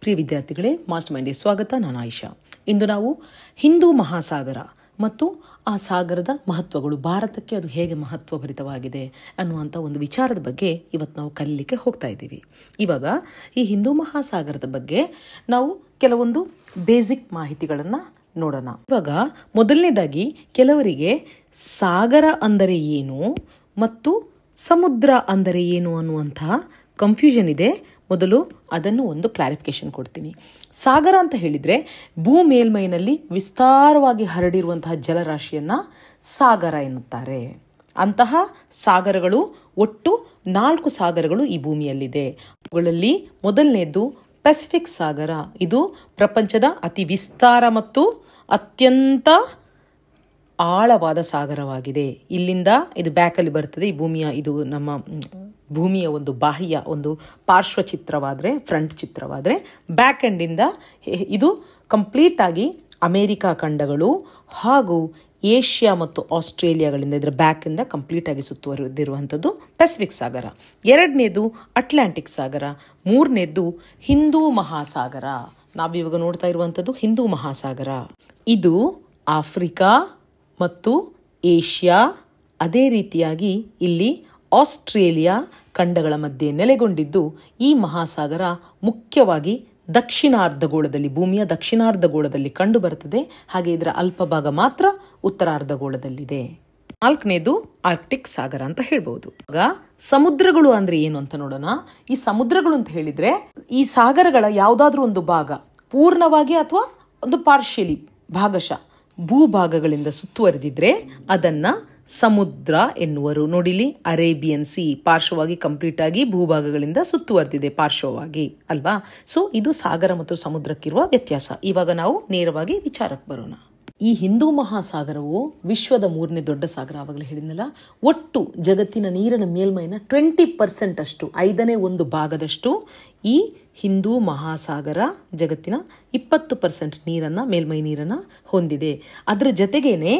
ಪ್ರಿಯ ವಿದ್ಯಾರ್ಥಿಗಳೇ, ಮಾಸ್ಟರ್ ಮೈಂಡ್ಗೆ ಸ್ವಾಗತ. ನಾನು ಆಯಿಷಾ. ಇಂದು ನಾವು ಹಿಂದೂ ಮಹಾಸಾಗರ ಮತ್ತು ಆ ಸಾಗರದ ಮಹತ್ವಗಳು, ಭಾರತಕ್ಕೆ ಅದು ಹೇಗೆ ಮಹತ್ವಭರಿತವಾಗಿದೆ ಅನ್ನುವಂಥ ಒಂದು ವಿಚಾರದ ಬಗ್ಗೆ ಇವತ್ತು ನಾವು ಕಲೀಲಿಕ್ಕೆ ಹೋಗ್ತಾ ಇದ್ದೀವಿ. ಇವಾಗ ಈ ಹಿಂದೂ ಮಹಾಸಾಗರದ ಬಗ್ಗೆ ನಾವು ಕೆಲವೊಂದು ಬೇಸಿಕ್ ಮಾಹಿತಿಗಳನ್ನು ನೋಡೋಣ. ಇವಾಗ ಮೊದಲನೇದಾಗಿ ಕೆಲವರಿಗೆ ಸಾಗರ ಅಂದರೆ ಏನು ಮತ್ತು ಸಮುದ್ರ ಅಂದರೆ ಏನು ಅನ್ನುವಂತಹ ಕನ್ಫ್ಯೂಷನ್ ಇದೆ. ಮೊದಲು ಅದನ್ನು ಒಂದು ಕ್ಲಾರಿಫಿಕೇಶನ್ ಕೊಡ್ತೀನಿ. ಸಾಗರ ಅಂತ ಹೇಳಿದರೆ ಭೂ ಮೇಲ್ಮೈನಲ್ಲಿ ವಿಸ್ತಾರವಾಗಿ ಹರಡಿರುವಂತಹ ಜಲರಾಶಿಯನ್ನು ಸಾಗರ ಎನ್ನುತ್ತಾರೆ. ಅಂತಹ ಸಾಗರಗಳು ಒಟ್ಟು 4 ಸಾಗರಗಳು ಈ ಭೂಮಿಯಲ್ಲಿದೆ. ಅವುಗಳಲ್ಲಿ ಮೊದಲನೇದು ಪೆಸಿಫಿಕ್ ಸಾಗರ. ಇದು ಪ್ರಪಂಚದ ಅತಿ ವಿಸ್ತಾರ ಮತ್ತು ಅತ್ಯಂತ ಆಳವಾದ ಸಾಗರವಾಗಿದೆ. ಇಲ್ಲಿಂದ ಇದು ಬ್ಯಾಕಲ್ಲಿ ಬರ್ತದೆ. ಈ ಇದು ನಮ್ಮ ಭೂಮಿಯ ಒಂದು ಬಾಹ್ಯ ಒಂದು ಪಾರ್ಶ್ವ ಚಿತ್ರವಾದರೆ, ಫ್ರಂಟ್ ಚಿತ್ರವಾದರೆ, ಬ್ಯಾಕ್ ಎಂಡಿಂದ ಇದು ಕಂಪ್ಲೀಟ್ ಆಗಿ ಅಮೇರಿಕಾ ಖಂಡಗಳು ಹಾಗೂ ಏಷ್ಯಾ ಮತ್ತು ಆಸ್ಟ್ರೇಲಿಯಾಗಳಿಂದ ಇದರ ಬ್ಯಾಕಿಂದ ಕಂಪ್ಲೀಟ್ ಆಗಿ ಸುತ್ತುವರಿದಿರುವಂಥದ್ದು ಪೆಸಿಫಿಕ್ ಸಾಗರ. ಎರಡನೇದು ಅಟ್ಲಾಂಟಿಕ್ ಸಾಗರ. ಮೂರನೇದು ಹಿಂದೂ ಮಹಾಸಾಗರ. ನಾವಿವಾಗ ನೋಡ್ತಾ ಇರುವಂಥದ್ದು ಹಿಂದೂ ಮಹಾಸಾಗರ. ಇದು ಆಫ್ರಿಕಾ ಮತ್ತು ಏಷ್ಯಾ, ಅದೇ ರೀತಿಯಾಗಿ ಇಲ್ಲಿ ಆಸ್ಟ್ರೇಲಿಯಾ ಖಂಡಗಳ ಮಧ್ಯೆ ನೆಲೆಗೊಂಡಿದ್ದು, ಈ ಮಹಾಸಾಗರ ಮುಖ್ಯವಾಗಿ ದಕ್ಷಿಣಾರ್ಧಗೋಳದಲ್ಲಿ, ಭೂಮಿಯ ದಕ್ಷಿಣಾರ್ಧಗೋಳದಲ್ಲಿ ಕಂಡು ಬರುತ್ತದೆ. ಹಾಗೆ ಇದರ ಅಲ್ಪ ಭಾಗ ಮಾತ್ರ ಉತ್ತರಾರ್ಧಗೋಳದಲ್ಲಿದೆ. 4ನೇದು ಆರ್ಕ್ಟಿಕ್ ಸಾಗರ ಅಂತ ಹೇಳ್ಬಹುದು. ಆಗ ಸಮುದ್ರಗಳು ಅಂದ್ರೆ ಏನು ಅಂತ ನೋಡೋಣ. ಈ ಸಮುದ್ರಗಳು ಅಂತ ಹೇಳಿದ್ರೆ ಈ ಸಾಗರಗಳ ಯಾವುದಾದ್ರೂ ಒಂದು ಭಾಗ ಪೂರ್ಣವಾಗಿ ಅಥವಾ ಒಂದು ಪಾರ್ಷಿಯಲಿ, ಭಾಗಶಃ ಭೂಭಾಗಗಳಿಂದ ಸುತ್ತುವರೆದಿದ್ರೆ ಅದನ್ನ ಸಮುದ್ರ ಎನ್ನುವರು. ನೋಡಿಲಿ, ಅರೇಬಿಯನ್ ಸಿ ಪಾರ್ಶ್ವವಾಗಿ ಕಂಪ್ಲೀಟ್ ಆಗಿ ಭೂಭಾಗಗಳಿಂದ ಸುತ್ತುವರೆದಿದೆ ಪಾರ್ಶ್ವವಾಗಿ, ಅಲ್ವಾ? ಸೊ ಇದು ಸಾಗರ ಮತ್ತು ಸಮುದ್ರಕ್ಕಿರುವ ವ್ಯತ್ಯಾಸ. ಇವಾಗ ನಾವು ನೇರವಾಗಿ ವಿಚಾರಕ್ಕೆ ಬರೋಣ. ಈ ಹಿಂದೂ ಮಹಾಸಾಗರವು ವಿಶ್ವದ 3ನೇ ದೊಡ್ಡ ಸಾಗರ. ಆವಾಗಲೇ ಹೇಳಿದ್ನಲ್ಲ, ಒಟ್ಟು ಜಗತ್ತಿನ ನೀರಿನ ಮೇಲ್ಮೈನ 20% ಅಷ್ಟು, 5ನೇ 1 ಭಾಗದಷ್ಟು ಈ ಹಿಂದೂ ಮಹಾಸಾಗರ ಜಗತ್ತಿನ 20% ನೀರನ್ನು, ಮೇಲ್ಮೈ ನೀರನ್ನು ಹೊಂದಿದೆ. ಅದರ ಜೊತೆಗೇನೆ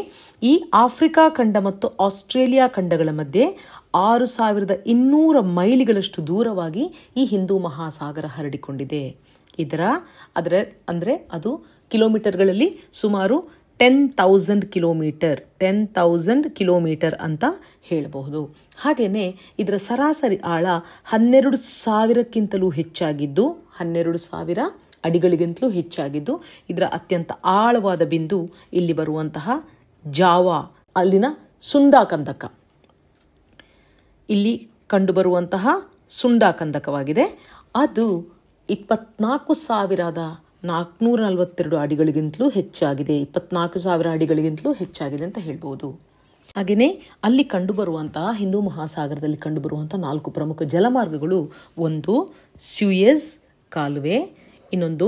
ಈ ಆಫ್ರಿಕಾ ಖಂಡ ಮತ್ತು ಆಸ್ಟ್ರೇಲಿಯಾ ಖಂಡಗಳ ಮಧ್ಯೆ 6200 ಮೈಲಿಗಳಷ್ಟು ದೂರವಾಗಿ ಈ ಹಿಂದೂ ಮಹಾಸಾಗರ ಹರಡಿಕೊಂಡಿದೆ. ಅಂದರೆ ಅದು ಕಿಲೋಮೀಟರ್ಗಳಲ್ಲಿ ಸುಮಾರು 10,000 ಕಿಲೋಮೀಟರ್ ಅಂತ ಹೇಳಬಹುದು. ಹಾಗೆಯೇ ಇದರ ಸರಾಸರಿ ಆಳ 12,000ಕ್ಕಿಂತಲೂ ಹೆಚ್ಚಾಗಿದ್ದು, 12,000 ಅಡಿಗಳಿಗಿಂತಲೂ ಹೆಚ್ಚಾಗಿದ್ದು, ಇದರ ಅತ್ಯಂತ ಆಳವಾದ ಬಿಂದು ಇಲ್ಲಿ ಬರುವಂತಹ ಜಾವಾ, ಅಲ್ಲಿನ ಸುಂಡಾ ಕಂದಕ, ಇಲ್ಲಿ ಕಂಡುಬರುವಂತಹ ಸುಂಡಾ ಕಂದಕವಾಗಿದೆ. ಅದು 24,442 ಅಡಿಗಳಿಗಿಂತಲೂ ಹೆಚ್ಚಾಗಿದೆ. 24,000 ಅಡಿಗಳಿಗಿಂತಲೂ ಹೆಚ್ಚಾಗಿದೆ ಅಂತ ಹೇಳ್ಬೋದು. ಹಾಗೆಯೇ ಅಲ್ಲಿ ಕಂಡುಬರುವಂತಹ ಹಿಂದೂ ಮಹಾಸಾಗರದಲ್ಲಿ ಕಂಡುಬರುವಂತಹ 4 ಪ್ರಮುಖ ಜಲಮಾರ್ಗಗಳು, ಒಂದು ಸ್ಯೂಯೆಜ್ ಕಾಲುವೆ, ಇನ್ನೊಂದು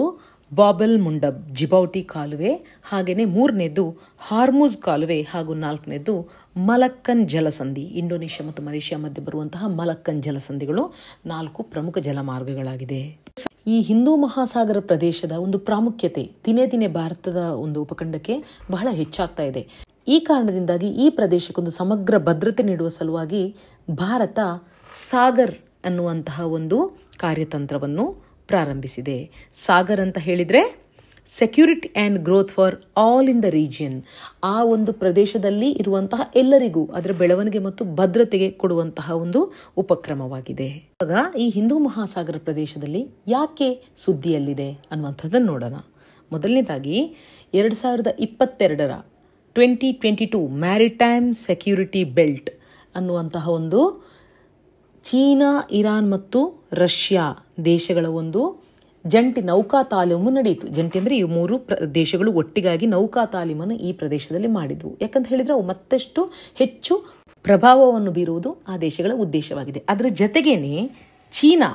ಬಾಬೆಲ್ ಮುಂಡಬ್ ಜಿಬೌಟಿ ಕಾಲುವೆ, ಹಾಗೆಯೇ 3ನೇದು ಹಾರ್ಮುಜ್ ಕಾಲುವೆ, ಹಾಗೂ 4ನೇದು ಮಲಕ್ಕನ್ ಜಲಸಂಧಿ. ಇಂಡೋನೇಷ್ಯಾ ಮತ್ತು ಮಲೇಷ್ಯಾ ಮಧ್ಯೆ ಬರುವಂತಹ ಮಲಕ್ಕನ್ ಜಲಸಂಧಿಗಳು 4 ಪ್ರಮುಖ ಜಲಮಾರ್ಗಗಳಾಗಿದೆ. ಈ ಹಿಂದೂ ಮಹಾಸಾಗರ ಪ್ರದೇಶದ ಒಂದು ಪ್ರಾಮುಖ್ಯತೆ ದಿನೇ ದಿನೇ ಭಾರತದ ಒಂದು ಉಪಖಂಡಕ್ಕೆ ಬಹಳ ಹೆಚ್ಚಾಗ್ತಾ ಇದೆ. ಈ ಕಾರಣದಿಂದಾಗಿ ಈ ಪ್ರದೇಶಕ್ಕೊಂದು ಸಮಗ್ರ ಭದ್ರತೆ ನೀಡುವ ಸಲುವಾಗಿ ಭಾರತ ಸಾಗರ್ ಅನ್ನುವಂತಹ ಒಂದು ಕಾರ್ಯತಂತ್ರವನ್ನು ಪ್ರಾರಂಭಿಸಿದೆ. ಸಾಗರ್ ಅಂತ ಹೇಳಿದರೆ security and growth for all in the region. ಆ ಒಂದು ಪ್ರದೇಶದಲ್ಲಿ ಇರುವಂತಹ ಎಲ್ಲರಿಗೂ ಅದರ ಬೆಳವಣಿಗೆ ಮತ್ತು ಭದ್ರತೆಗೆ ಕೊಡುವಂತಹ ಒಂದು ಉಪಕ್ರಮವಾಗಿದೆ. ಇವಾಗ ಈ ಹಿಂದೂ ಮಹಾಸಾಗರ ಪ್ರದೇಶದಲ್ಲಿ ಯಾಕೆ ಸುದ್ದಿಯಲ್ಲಿದೆ ಅನ್ನುವಂಥದ್ದನ್ನು ನೋಡೋಣ. ಮೊದಲನೇದಾಗಿ 2022 2022 ಮ್ಯಾರಿಟೈಮ್ ಸೆಕ್ಯೂರಿಟಿ ಬೆಲ್ಟ್ ಅನ್ನುವಂತಹ ಒಂದು ಚೀನಾ, ಇರಾನ್ ಮತ್ತು ರಷ್ಯಾ ದೇಶಗಳ ಒಂದು ಜಂಟಿ ನೌಕಾ ತಾಲೀಮು ನಡೆಯಿತು. ಜಂಟಿ ಅಂದರೆ ಈ 3 ದೇಶಗಳು ಒಟ್ಟಿಗಾಗಿ ನೌಕಾ ತಾಲೀಮನ್ನು ಈ ಪ್ರದೇಶದಲ್ಲಿ ಮಾಡಿದ್ವು. ಯಾಕಂತ ಹೇಳಿದರೆ ಅವು ಮತ್ತಷ್ಟು ಹೆಚ್ಚು ಪ್ರಭಾವವನ್ನು ಬೀರುವುದು ಆ ದೇಶಗಳ ಉದ್ದೇಶವಾಗಿದೆ. ಅದರ ಜೊತೆಗೇನೆ ಚೀನಾ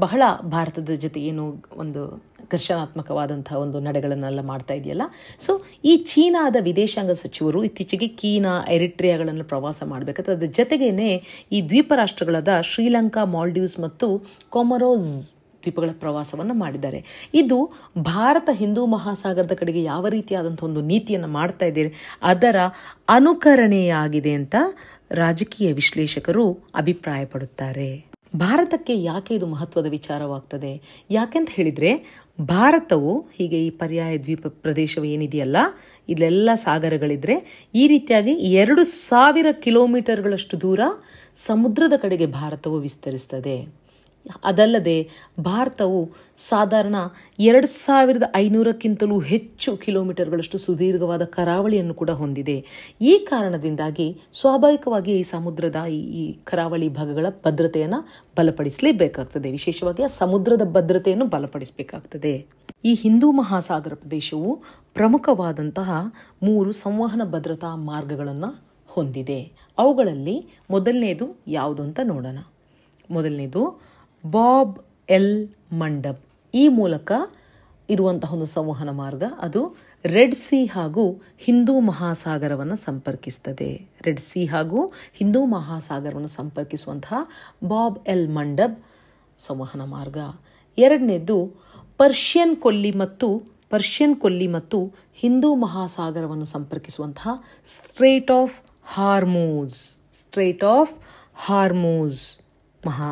ಬಹಳ ಭಾರತದ ಜೊತೆ ಏನು ಒಂದು ಘರ್ಷಣಾತ್ಮಕವಾದಂತಹ ಒಂದು ನಡೆಗಳನ್ನೆಲ್ಲ ಮಾಡ್ತಾ ಇದೆಯಲ್ಲ. ಸೊ ಈ ಚೀನಾದ ವಿದೇಶಾಂಗ ಸಚಿವರು ಇತ್ತೀಚೆಗೆ ಕೀನಾ, ಎರಿಟ್ರಿಯಾಗಳನ್ನು ಪ್ರವಾಸ ಮಾಡಬೇಕಾದ್ರೆ ಅದರ ಜೊತೆಗೇನೆ ಈ ದ್ವೀಪ ರಾಷ್ಟ್ರಗಳಾದ ಶ್ರೀಲಂಕಾ, ಮಾಲ್ಡೀವ್ಸ್ ಮತ್ತು ಕೊಮೊರೋಸ್ ದ್ವೀಪಗಳ ಪ್ರವಾಸವನ್ನು ಮಾಡಿದ್ದಾರೆ. ಇದು ಭಾರತ ಹಿಂದೂ ಮಹಾಸಾಗರದ ಕಡೆಗೆ ಯಾವ ರೀತಿಯಾದಂಥ ಒಂದು ನೀತಿಯನ್ನು ಮಾಡ್ತಾ ಇದೆ ಅದರ ಅನುಕರಣೆಯಾಗಿದೆ ಅಂತ ರಾಜಕೀಯ ವಿಶ್ಲೇಷಕರು ಅಭಿಪ್ರಾಯಪಡುತ್ತಾರೆ. ಭಾರತಕ್ಕೆ ಯಾಕೆ ಇದು ಮಹತ್ವದ ವಿಚಾರವಾಗ್ತದೆ? ಯಾಕೆಂತ ಹೇಳಿದರೆ, ಭಾರತವು ಹೀಗೆ ಈ ಪರ್ಯಾಯ ದ್ವೀಪ ಪ್ರದೇಶವು ಏನಿದೆಯಲ್ಲ, ಇಲ್ಲೆಲ್ಲ ಸಾಗರಗಳಿದ್ರೆ ಈ ರೀತಿಯಾಗಿ 2000 ಕಿಲೋಮೀಟರ್ಗಳಷ್ಟು ದೂರ ಸಮುದ್ರದ ಕಡೆಗೆ ಭಾರತವು ವಿಸ್ತರಿಸ್ತದೆ. ಅದಲ್ಲದೆ ಭಾರತವು ಸಾಧಾರಣ 2500ಕ್ಕಿಂತಲೂ ಹೆಚ್ಚು ಕಿಲೋಮೀಟರ್ಗಳಷ್ಟು ಸುದೀರ್ಘವಾದ ಕರಾವಳಿಯನ್ನು ಕೂಡ ಹೊಂದಿದೆ. ಈ ಕಾರಣದಿಂದಾಗಿ ಸ್ವಾಭಾವಿಕವಾಗಿ ಈ ಸಮುದ್ರದ ಈ ಕರಾವಳಿ ಭಾಗಗಳ ಭದ್ರತೆಯನ್ನು ಬಲಪಡಿಸಲೇಬೇಕಾಗ್ತದೆ. ವಿಶೇಷವಾಗಿ ಆ ಸಮುದ್ರದ ಭದ್ರತೆಯನ್ನು ಬಲಪಡಿಸಬೇಕಾಗ್ತದೆ. ಈ ಹಿಂದೂ ಮಹಾಸಾಗರ ಪ್ರದೇಶವು ಪ್ರಮುಖವಾದಂತಹ 3 ಸಂವಹನ ಭದ್ರತಾ ಮಾರ್ಗಗಳನ್ನು ಹೊಂದಿದೆ. ಅವುಗಳಲ್ಲಿ ಮೊದಲನೇದು ಯಾವುದು ಅಂತ ನೋಡೋಣ. ಮೊದಲನೇದು ಬಾಬ್ ಎಲ್ ಮಂಡಬ್. ಈ ಮೂಲಕ ಇರುವಂತಹ ಒಂದು ಸಂವಹನ ಮಾರ್ಗ, ಅದು ರೆಡ್ ಸಿ ಹಾಗೂ ಹಿಂದೂ ಮಹಾಸಾಗರವನ್ನು ಸಂಪರ್ಕಿಸ್ತದೆ. ರೆಡ್ ಸಿ ಹಾಗೂ ಹಿಂದೂ ಮಹಾಸಾಗರವನ್ನು ಸಂಪರ್ಕಿಸುವಂತಹ ಬಾಬ್ ಎಲ್ ಮಂಡಬ್ ಸಂವಹನ ಮಾರ್ಗ. ಎರಡನೇದು ಪರ್ಷಿಯನ್ ಕೊಲ್ಲಿ ಮತ್ತು ಹಿಂದೂ ಮಹಾಸಾಗರವನ್ನು ಸಂಪರ್ಕಿಸುವಂತಹ ಸ್ಟ್ರೇಟ್ ಆಫ್ ಹಾರ್ಮೂಜ್ ಮಹಾ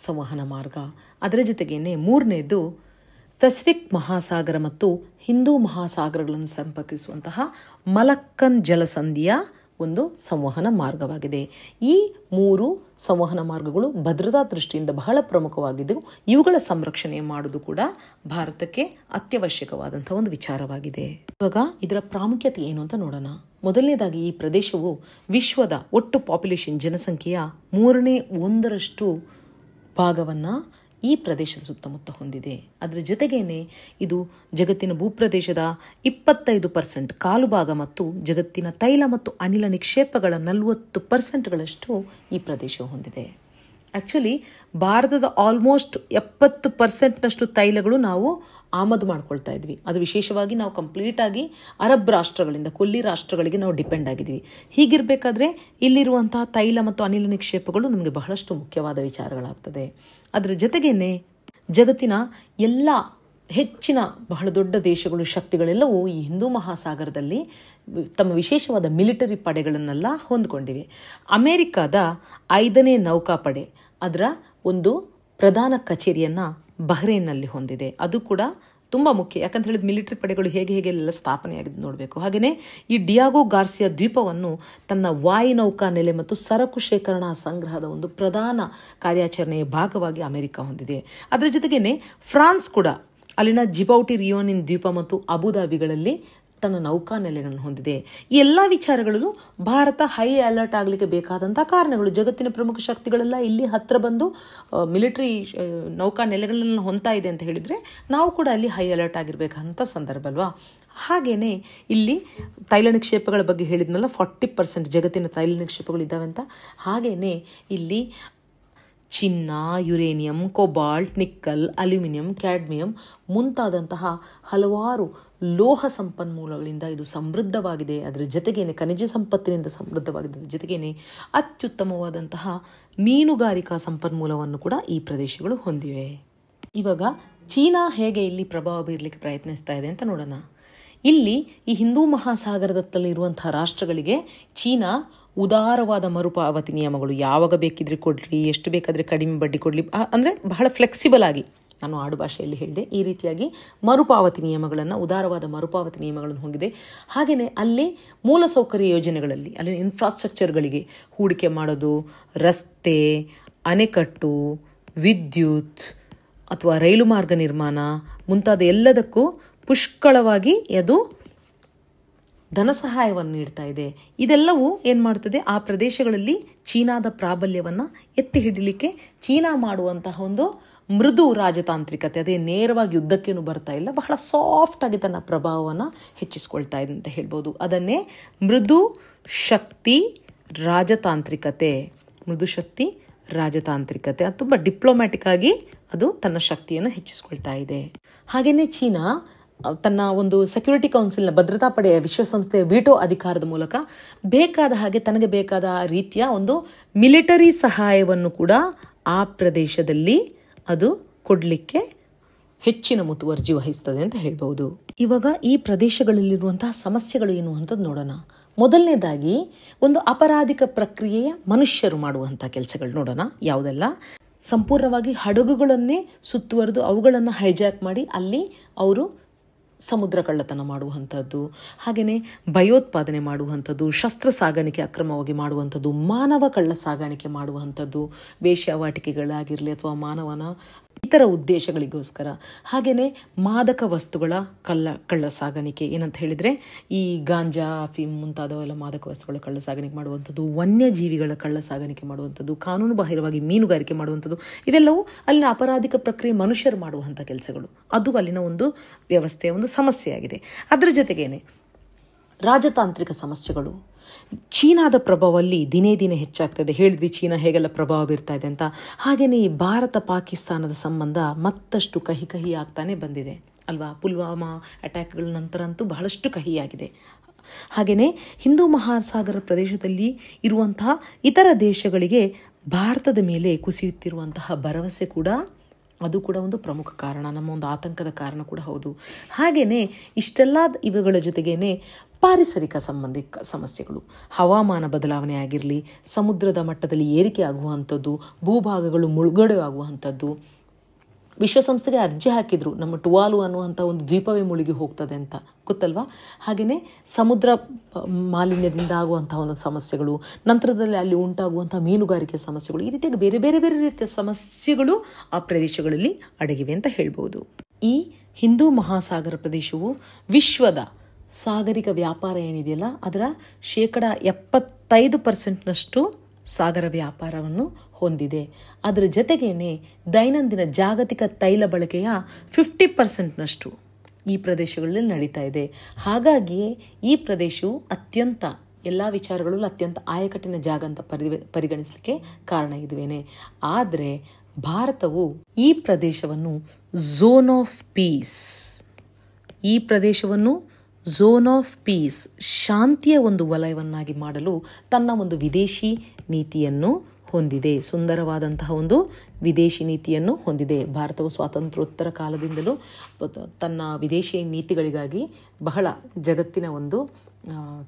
ಸಂವಹನ ಮಾರ್ಗ. ಅದರ ಜೊತೆಗೇನೆ ಮೂರನೇದು ಪೆಸಿಫಿಕ್ ಮಹಾಸಾಗರ ಮತ್ತು ಹಿಂದೂ ಮಹಾಸಾಗರಗಳನ್ನು ಸಂಪರ್ಕಿಸುವಂತಹ ಮಲಕ್ಕನ್ ಜಲಸಂಧಿಯ ಒಂದು ಸಂವಹನ ಮಾರ್ಗವಾಗಿದೆ. ಈ 3 ಸಂವಹನ ಮಾರ್ಗಗಳು ಭದ್ರತಾ ದೃಷ್ಟಿಯಿಂದ ಬಹಳ ಪ್ರಮುಖವಾಗಿದ್ದು, ಇವುಗಳ ಸಂರಕ್ಷಣೆ ಮಾಡುವುದು ಕೂಡ ಭಾರತಕ್ಕೆ ಅತ್ಯವಶ್ಯಕವಾದಂತಹ ಒಂದು ವಿಚಾರವಾಗಿದೆ. ಇವಾಗ ಇದರ ಪ್ರಾಮುಖ್ಯತೆ ಏನು ಅಂತ ನೋಡೋಣ. ಮೊದಲನೇದಾಗಿ ಈ ಪ್ರದೇಶವು ವಿಶ್ವದ ಒಟ್ಟು ಪಾಪ್ಯುಲೇಷನ್ ಜನಸಂಖ್ಯೆಯ 1/3 ಭಾಗವನ್ನು ಈ ಪ್ರದೇಶದ ಸುತ್ತಮುತ್ತ ಹೊಂದಿದೆ. ಅದರ ಜೊತೆಗೇನೆ ಇದು ಜಗತ್ತಿನ ಭೂಪ್ರದೇಶದ 25% ಕಾಲು ಭಾಗ ಮತ್ತು ಜಗತ್ತಿನ ತೈಲ ಮತ್ತು ಅನಿಲ ನಿಕ್ಷೇಪಗಳ 40%ಗಳಷ್ಟು ಈ ಪ್ರದೇಶವು ಹೊಂದಿದೆ. ಆ್ಯಕ್ಚುಲಿ ಭಾರತದ ಆಲ್ಮೋಸ್ಟ್ 70%ನಷ್ಟು ತೈಲಗಳು ನಾವು ಆಮದು ಮಾಡ್ಕೊಳ್ತಾ ಇದ್ವಿ. ಅದು ವಿಶೇಷವಾಗಿ ನಾವು ಕಂಪ್ಲೀಟಾಗಿ ಅರಬ್ ರಾಷ್ಟ್ರಗಳಿಂದ ಕೊಲ್ಲಿ ರಾಷ್ಟ್ರಗಳಿಗೆ ನಾವು ಡಿಪೆಂಡ್ ಆಗಿದ್ವಿ. ಹೀಗಿರಬೇಕಾದ್ರೆ ಇಲ್ಲಿರುವಂತಹ ತೈಲ ಮತ್ತು ಅನಿಲ ನಿಕ್ಷೇಪಗಳು ನಮಗೆ ಬಹಳಷ್ಟು ಮುಖ್ಯವಾದ ವಿಚಾರಗಳಾಗ್ತದೆ. ಅದರ ಜೊತೆಗೇನೆ ಜಗತ್ತಿನ ಎಲ್ಲ ಹೆಚ್ಚಿನ ಬಹಳ ದೊಡ್ಡ ದೇಶಗಳು, ಶಕ್ತಿಗಳೆಲ್ಲವೂ ಈ ಹಿಂದೂ ಮಹಾಸಾಗರದಲ್ಲಿ ತಮ್ಮ ವಿಶೇಷವಾದ ಮಿಲಿಟರಿ ಪಡೆಗಳನ್ನೆಲ್ಲ ಹೊಂದಿಕೊಂಡಿವೆ. ಅಮೆರಿಕದ 5ನೇ ನೌಕಾಪಡೆ ಅದರ ಒಂದು ಪ್ರಧಾನ ಕಚೇರಿಯನ್ನು ಬಹ್ರೇನ್ನಲ್ಲಿ ಹೊಂದಿದೆ. ಅದು ಕೂಡ ತುಂಬ ಮುಖ್ಯ. ಯಾಕಂತ ಹೇಳಿದ ಮಿಲಿಟರಿ ಪಡೆಗಳು ಹೇಗೆಲ್ಲ ಸ್ಥಾಪನೆಯಾಗಿದೆ ನೋಡಬೇಕು. ಹಾಗೆಯೇ ಈ ಡಿಯಾಗೋ ಗಾರ್ಸಿಯಾ ದ್ವೀಪವನ್ನು ತನ್ನ ವಾಯುನೌಕಾ ನೆಲೆ ಮತ್ತು ಸರಕು ಶೇಖರಣಾ ಸಂಗ್ರಹದ ಒಂದು ಪ್ರಧಾನ ಕಾರ್ಯಾಚರಣೆಯ ಭಾಗವಾಗಿ ಅಮೆರಿಕ ಹೊಂದಿದೆ. ಅದರ ಜೊತೆಗೇನೆ ಫ್ರಾನ್ಸ್ ಕೂಡ ಅಲ್ಲಿನ ಜಿಬೌಟಿ, ರಿಯೋನಿನ್ ದ್ವೀಪ ಮತ್ತು ಅಬುದಾಬಿಗಳಲ್ಲಿ ತನ್ನ ನೌಕಾ ನೆಲೆಗಳನ್ನು ಹೊಂದಿದೆ. ಈ ಎಲ್ಲ ವಿಚಾರಗಳಲ್ಲೂ ಭಾರತ ಹೈ ಅಲರ್ಟ್ ಆಗಲಿಕ್ಕೆ ಬೇಕಾದಂಥ ಕಾರಣಗಳು. ಜಗತ್ತಿನ ಪ್ರಮುಖ ಶಕ್ತಿಗಳೆಲ್ಲ ಇಲ್ಲಿ ಹತ್ತಿರ ಬಂದು ಮಿಲಿಟರಿ ನೌಕಾ ನೆಲೆಗಳನ್ನು ಹೊಂದ್ತಾ ಇದೆ ಅಂತ ಹೇಳಿದರೆ ನಾವು ಕೂಡ ಅಲ್ಲಿ ಹೈ ಅಲರ್ಟ್ ಆಗಿರಬೇಕಂತ ಸಂದರ್ಭ ಅಲ್ವಾ. ಹಾಗೆಯೇ ಇಲ್ಲಿ ತೈಲ ನಿಕ್ಷೇಪಗಳ ಬಗ್ಗೆ ಹೇಳಿದ್ಮೇಲೆ 40% ಜಗತ್ತಿನ ತೈಲ ನಿಕ್ಷೇಪಗಳು ಇದ್ದಾವೆ ಅಂತ. ಹಾಗೆಯೇ ಇಲ್ಲಿ ಚಿನ್ನ, uranium, cobalt, nickel, aluminium, cadmium ಮುಂತಾದಂತಹ ಹಲವಾರು ಲೋಹ ಸಂಪನ್ಮೂಲಗಳಿಂದ ಇದು ಸಮೃದ್ಧವಾಗಿದೆ. ಅದರ ಜೊತೆಗೇನೆ ಖನಿಜ ಸಂಪತ್ತಿನಿಂದ ಸಮೃದ್ಧವಾಗಿದೆ. ಅದರ ಜೊತೆಗೇನೆ ಅತ್ಯುತ್ತಮವಾದಂತಹ ಮೀನುಗಾರಿಕಾ ಸಂಪನ್ಮೂಲವನ್ನು ಕೂಡ ಈ ಪ್ರದೇಶಗಳು ಹೊಂದಿವೆ. ಇವಾಗ ಚೀನಾ ಹೇಗೆ ಇಲ್ಲಿ ಪ್ರಭಾವ ಬೀರಲಿಕ್ಕೆ ಪ್ರಯತ್ನಿಸ್ತಾ ಇದೆ ಅಂತ ನೋಡೋಣ. ಇಲ್ಲಿ ಈ ಹಿಂದೂ ಮಹಾಸಾಗರದಲ್ಲಿರುವಂತಹ ರಾಷ್ಟ್ರಗಳಿಗೆ ಚೀನಾ ಉದಾರವಾದ ಮರುಪಾವತಿ ನಿಯಮಗಳು, ಯಾವಾಗ ಬೇಕಿದ್ರೆ ಕೊಡ್ರಿ, ಎಷ್ಟು ಬೇಕಾದರೆ ಕಡಿಮೆ ಬಡ್ಡಿ ಕೊಡಲಿ, ಅಂದರೆ ಬಹಳ ಫ್ಲೆಕ್ಸಿಬಲ್ ಆಗಿ, ನಾನು ಆಡು ಭಾಷೆಯಲ್ಲಿ ಹೇಳಿದೆ, ಈ ರೀತಿಯಾಗಿ ಉದಾರವಾದ ಮರುಪಾವತಿ ನಿಯಮಗಳನ್ನು ಹೊಂದಿದೆ. ಹಾಗೆಯೇ ಅಲ್ಲಿ ಮೂಲಸೌಕರ್ಯ ಯೋಜನೆಗಳಲ್ಲಿ, ಅಲ್ಲಿನ ಇನ್ಫ್ರಾಸ್ಟ್ರಕ್ಚರ್ಗಳಿಗೆ ಹೂಡಿಕೆ ಮಾಡೋದು, ರಸ್ತೆ, ಅಣೆಕಟ್ಟು, ವಿದ್ಯುತ್ ಅಥವಾ ರೈಲು ಮಾರ್ಗ ನಿರ್ಮಾಣ ಮುಂತಾದ ಎಲ್ಲದಕ್ಕೂ ಪುಷ್ಕಳವಾಗಿ ಅದು ಧನ ಸಹಾಯವನ್ನು ನೀಡ್ತಾ ಇದೆ. ಇದೆಲ್ಲವೂ ಏನು ಮಾಡ್ತದೆ, ಆ ಪ್ರದೇಶಗಳಲ್ಲಿ ಚೀನಾದ ಪ್ರಾಬಲ್ಯವನ್ನು ಎತ್ತಿ ಹಿಡಿಲಿಕ್ಕೆ ಚೀನಾ ಮಾಡುವಂತಹ ಒಂದು ಮೃದು ರಾಜತಾಂತ್ರಿಕತೆ, ಅದೇ ನೇರವಾಗಿ ಯುದ್ಧಕ್ಕೇನು ಬರ್ತಾ ಇಲ್ಲ, ಬಹಳ ಸಾಫ್ಟ್ ಆಗಿ ತನ್ನ ಪ್ರಭಾವವನ್ನು ಹೆಚ್ಚಿಸ್ಕೊಳ್ತಾ ಇದೆ ಅಂತ ಹೇಳ್ಬೋದು. ಅದನ್ನೇ ಮೃದು ಶಕ್ತಿ ರಾಜತಾಂತ್ರಿಕತೆ ಅದು ತುಂಬ ಡಿಪ್ಲೊಮ್ಯಾಟಿಕ್ ಆಗಿ ಅದು ತನ್ನ ಶಕ್ತಿಯನ್ನು ಹೆಚ್ಚಿಸ್ಕೊಳ್ತಾ ಇದೆ. ಹಾಗೆಯೇ ಚೀನಾ ತನ್ನ ಒಂದು ಸೆಕ್ಯೂರಿಟಿ ಕೌನ್ಸಿಲ್ನ ಭದ್ರತಾ ಪಡೆಯ ವಿಶ್ವಸಂಸ್ಥೆಯ ವಿಟೋ ಅಧಿಕಾರದ ಮೂಲಕ ಬೇಕಾದ ಹಾಗೆ ತನಗೆ ಬೇಕಾದ ರೀತಿಯ ಒಂದು ಮಿಲಿಟರಿ ಸಹಾಯವನ್ನು ಕೂಡ ಆ ಪ್ರದೇಶದಲ್ಲಿ ಅದು ಕೊಡಲಿಕ್ಕೆ ಹೆಚ್ಚಿನ ಮುತುವರ್ಜಿ ವಹಿಸ್ತದೆ ಅಂತ ಹೇಳ್ಬೋದು. ಇವಾಗ ಈ ಪ್ರದೇಶಗಳಲ್ಲಿರುವಂತಹ ಸಮಸ್ಯೆಗಳು ಏನು ಅಂತದ್ದು ನೋಡೋಣ. ಮೊದಲನೇದಾಗಿ ಒಂದು ಅಪರಾಧಿಕ ಪ್ರಕ್ರಿಯೆಯ ಮನುಷ್ಯರು ಮಾಡುವಂಥ ಕೆಲಸಗಳು ನೋಡೋಣ. ಯಾವುದೆಲ್ಲ ಸಂಪೂರ್ಣವಾಗಿ ಹಡಗುಗಳನ್ನೇ ಸುತ್ತುವರೆದು ಅವುಗಳನ್ನು ಹೈಜಾಕ್ ಮಾಡಿ ಅಲ್ಲಿ ಅವರು ಸಮುದ್ರ ಕಳ್ಳತನ ಮಾಡುವಂಥದ್ದು, ಹಾಗೆಯೇ ಭಯೋತ್ಪಾದನೆ ಮಾಡುವಂಥದ್ದು, ಶಸ್ತ್ರ ಸಾಗಾಣಿಕೆ ಅಕ್ರಮವಾಗಿ ಮಾಡುವಂಥದ್ದು, ಮಾನವ ಕಳ್ಳ ಸಾಗಾಣಿಕೆ ಮಾಡುವಂಥದ್ದು, ವೇಶ್ಯಾವಾಟಿಕೆಗಳಾಗಿರಲಿ ಅಥವಾ ಮಾನವನ ಇತರ ಉದ್ದೇಶಗಳಿಗೋಸ್ಕರ, ಹಾಗೆಯೇ ಮಾದಕ ವಸ್ತುಗಳ ಕಳ್ಳ ಸಾಗಾಣಿಕೆ ಏನಂತ ಹೇಳಿದರೆ ಈ ಗಾಂಜಾ, ಅಫೀಮ್ ಮುಂತಾದವೆಲ್ಲ ಮಾದಕ ವಸ್ತುಗಳ ಕಳ್ಳ ಸಾಗಾಣಿಕೆ ಮಾಡುವಂಥದ್ದು, ವನ್ಯಜೀವಿಗಳ ಕಳ್ಳ ಸಾಗಾಣಿಕೆ ಮಾಡುವಂಥದ್ದು, ಕಾನೂನು ಬಾಹಿರವಾಗಿ ಮೀನುಗಾರಿಕೆ ಮಾಡುವಂಥದ್ದು, ಇವೆಲ್ಲವೂ ಅಲ್ಲಿನ ಅಪರಾಧಿಕ ಪ್ರಕ್ರಿಯೆ ಮನುಷ್ಯರು ಮಾಡುವಂಥ ಕೆಲಸಗಳು. ಅದು ಅಲ್ಲಿನ ಒಂದು ವ್ಯವಸ್ಥೆಯ ಒಂದು ಸಮಸ್ಯೆಯಾಗಿದೆ. ಅದರ ಜೊತೆಗೇನೆ ರಾಜತಾಂತ್ರಿಕ ಸಮಸ್ಯೆಗಳು. ಚೀನಾದ ಪ್ರಭಾವ ಅಲ್ಲಿ ದಿನೇ ದಿನೇ ಹೆಚ್ಚಾಗ್ತದೆ. ಹೇಳಿದ್ವಿ ಚೀನಾ ಹೇಗೆಲ್ಲ ಪ್ರಭಾವ ಬೀರ್ತಾ ಇದೆ ಅಂತ. ಹಾಗೆಯೇ ಈ ಭಾರತ ಪಾಕಿಸ್ತಾನದ ಸಂಬಂಧ ಮತ್ತಷ್ಟು ಕಹಿ ಆಗ್ತಾನೆ ಬಂದಿದೆ ಅಲ್ವಾ. ಪುಲ್ವಾಮಾ ಅಟ್ಯಾಕ್ಗಳ ನಂತರ ಅಂತೂ ಬಹಳಷ್ಟು ಕಹಿಯಾಗಿದೆ. ಹಾಗೆಯೇ ಹಿಂದೂ ಮಹಾಸಾಗರ ಪ್ರದೇಶದಲ್ಲಿ ಇರುವಂತಹ ಇತರ ದೇಶಗಳಿಗೆ ಭಾರತದ ಮೇಲೆ ಕುಸಿಯುತ್ತಿರುವಂತಹ ಭರವಸೆ ಕೂಡ ಅದು ಕೂಡ ಒಂದು ಪ್ರಮುಖ ಕಾರಣ, ನಮ್ಮ ಒಂದು ಆತಂಕದ ಕಾರಣ ಕೂಡ ಹೌದು. ಹಾಗೆಯೇ ಇಷ್ಟೆಲ್ಲ ಇವುಗಳ ಜೊತೆಗೇನೆ ಪಾರಿಸರಿಕ ಸಂಬಂಧಿಕ ಸಮಸ್ಯೆಗಳು, ಹವಾಮಾನ ಬದಲಾವಣೆ ಆಗಿರಲಿ, ಸಮುದ್ರದ ಮಟ್ಟದಲ್ಲಿ ಏರಿಕೆ ಆಗುವಂಥದ್ದು, ಭೂಭಾಗಗಳು ಮುಳುಗಡೆ ಆಗುವಂಥದ್ದು. ವಿಶ್ವಸಂಸ್ಥೆಗೆ ಅರ್ಜಿ ಹಾಕಿದ್ರು, ನಮ್ಮ ಟುವಾಲು ಅನ್ನುವಂಥ ಒಂದು ದ್ವೀಪವೇ ಮುಳುಗಿ ಹೋಗ್ತದೆ ಅಂತ, ಗೊತ್ತಲ್ವಾ. ಹಾಗೆಯೇ ಸಮುದ್ರ ಮಾಲಿನ್ಯದಿಂದ ಆಗುವಂತಹ ಒಂದು ಸಮಸ್ಯೆಗಳು, ನಂತರದಲ್ಲಿ ಅಲ್ಲಿ ಉಂಟಾಗುವಂಥ ಮೀನುಗಾರಿಕೆ ಸಮಸ್ಯೆಗಳು, ಈ ರೀತಿಯಾಗಿ ಬೇರೆ ಬೇರೆ ಬೇರೆ ರೀತಿಯ ಸಮಸ್ಯೆಗಳು ಆ ಪ್ರದೇಶಗಳಲ್ಲಿ ಅಡಗಿವೆ ಅಂತ ಹೇಳ್ಬೋದು. ಈ ಹಿಂದೂ ಮಹಾಸಾಗರ ಪ್ರದೇಶವು ವಿಶ್ವದ ಸಾಗರಿಕ ವ್ಯಾಪಾರ ಏನಿದೆಯಲ್ಲ ಅದರ 75% ಸಾಗರ ವ್ಯಾಪಾರವನ್ನು ಹೊಂದಿದೆ. ಅದರ ಜೊತೆಗೇನೆ ದೈನಂದಿನ ಜಾಗತಿಕ ತೈಲ ಬಳಕೆಯ 50% ಈ ಪ್ರದೇಶಗಳಲ್ಲಿ ನಡೀತಾ ಇದೆ. ಹಾಗಾಗಿ ಈ ಪ್ರದೇಶವು ಅತ್ಯಂತ ಎಲ್ಲ ವಿಚಾರಗಳಲ್ಲೂ ಅತ್ಯಂತ ಆಯಕಟ್ಟಿನ ಜಾಗ ಅಂತ ಪರಿಗಣಿಸಲಿಕ್ಕೆ ಕಾರಣ ಇದುವೇನೆ. ಆದರೆ ಭಾರತವು ಈ ಪ್ರದೇಶವನ್ನು ಝೋನ್ ಆಫ್ ಪೀಸ್ ಶಾಂತಿಯ ಒಂದು ವಲಯವನ್ನಾಗಿ ಮಾಡಲು ತನ್ನ ಒಂದು ವಿದೇಶಿ ನೀತಿಯನ್ನು ಹೊಂದಿದೆ. ಸುಂದರವಾದಂತಹ ಒಂದು ವಿದೇಶಿ ನೀತಿಯನ್ನು ಹೊಂದಿದೆ. ಭಾರತವು ಸ್ವಾತಂತ್ರ್ಯೋತ್ತರ ಕಾಲದಿಂದಲೂ ತನ್ನ ವಿದೇಶಿ ನೀತಿಗಳಿಗಾಗಿ ಬಹಳ ಜಗತ್ತಿನ ಒಂದು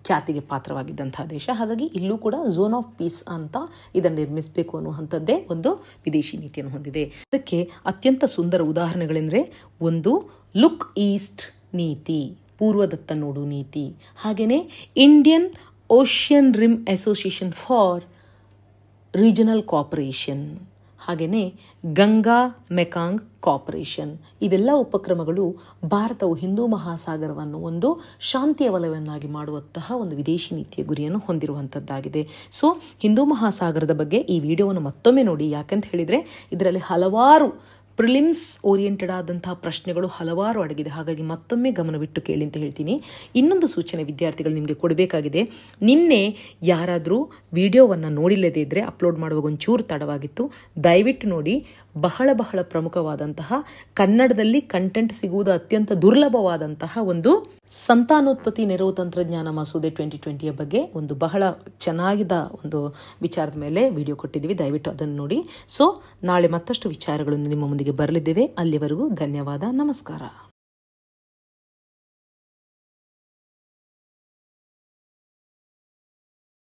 ಖ್ಯಾತಿಗೆ ಪಾತ್ರವಾಗಿದ್ದಂತಹ ದೇಶ. ಹಾಗಾಗಿ ಇಲ್ಲೂ ಕೂಡ ಝೋನ್ ಆಫ್ ಪೀಸ್ ಅಂತ ಇದನ್ನು ನಿರ್ಮಿಸಬೇಕು ಅನ್ನುವಂಥದ್ದೇ ಒಂದು ವಿದೇಶಿ ನೀತಿಯನ್ನು ಹೊಂದಿದೆ. ಅದಕ್ಕೆ ಅತ್ಯಂತ ಸುಂದರ ಉದಾಹರಣೆಗಳೆಂದರೆ ಒಂದು ಲುಕ್ ಈಸ್ಟ್ ನೀತಿ, ಪೂರ್ವದತ್ತ ನೋಡು ನೀತಿ, ಹಾಗೆಯೇ Indian ocean rim association for regional cooperation, ಹಾಗೆಯೇ ಗಂಗಾ ಮೆಕಾಂಗ್ ಕೋಆಪರೇಷನ್. ಇವೆಲ್ಲ ಉಪಕ್ರಮಗಳು ಭಾರತವು ಹಿಂದೂ ಮಹಾಸಾಗರವನ್ನು ಒಂದು ಶಾಂತಿಯ ವಲಯವನ್ನಾಗಿ ಮಾಡುವಂತಹ ಒಂದು ವಿದೇಶಿ ನೀತಿಯ ಗುರಿಯನ್ನು ಹೊಂದಿರುವಂಥದ್ದಾಗಿದೆ. ಸೊ ಹಿಂದೂ ಮಹಾಸಾಗರದ ಬಗ್ಗೆ ಈ ವಿಡಿಯೋವನ್ನು ಮತ್ತೊಮ್ಮೆ ನೋಡಿ. ಯಾಕಂತ ಹೇಳಿದರೆ ಇದರಲ್ಲಿ ಹಲವಾರು ಪ್ರಿಲಿಮ್ಸ್ ಓರಿಯೆಂಟೆಡ್ ಆದಂತಹ ಪ್ರಶ್ನೆಗಳು ಹಲವಾರು ಅಡಗಿದೆ. ಹಾಗಾಗಿ ಮತ್ತೊಮ್ಮೆ ಗಮನವಿಟ್ಟು ಕೇಳಿ ಅಂತ ಹೇಳ್ತೀನಿ. ಇನ್ನೊಂದು ಸೂಚನೆ ವಿದ್ಯಾರ್ಥಿಗಳು ನಿಮಗೆ ಕೊಡಬೇಕಾಗಿದೆ. ನಿನ್ನೆ ಯಾರಾದರೂ ವಿಡಿಯೋವನ್ನು ನೋಡಿಲ್ಲದೇ ಇದ್ದರೆ ಅಪ್ಲೋಡ್ ಮಾಡುವಾಗ ಒಂಚೂರು ತಡವಾಗಿತ್ತು, ದಯವಿಟ್ಟು ನೋಡಿ. ಬಹಳ ಬಹಳ ಪ್ರಮುಖವಾದಂತಹ ಕನ್ನಡದಲ್ಲಿ ಕಂಟೆಂಟ್ ಸಿಗುವುದು ಅತ್ಯಂತ ದುರ್ಲಭವಾದಂತಹ ಒಂದು ಸಂತಾನೋತ್ಪತ್ತಿ ನೆರವು ತಂತ್ರಜ್ಞಾನ ಮಸೂದೆ 2020ಯ ಬಗ್ಗೆ ಒಂದು ಬಹಳ ಚೆನ್ನಾಗಿದ್ದ ಒಂದು ವಿಚಾರದ ಮೇಲೆ ವಿಡಿಯೋ ಕೊಟ್ಟಿದ್ದೀವಿ. ದಯವಿಟ್ಟು ಅದನ್ನು ನೋಡಿ. ಸೊ ನಾಳೆ ಮತ್ತಷ್ಟು ವಿಚಾರಗಳನ್ನು ನಿಮ್ಮ ಮುಂದಿಗೆ ಬರಲಿದ್ದೇವೆ. ಅಲ್ಲಿವರೆಗೂ ಧನ್ಯವಾದ, ನಮಸ್ಕಾರ.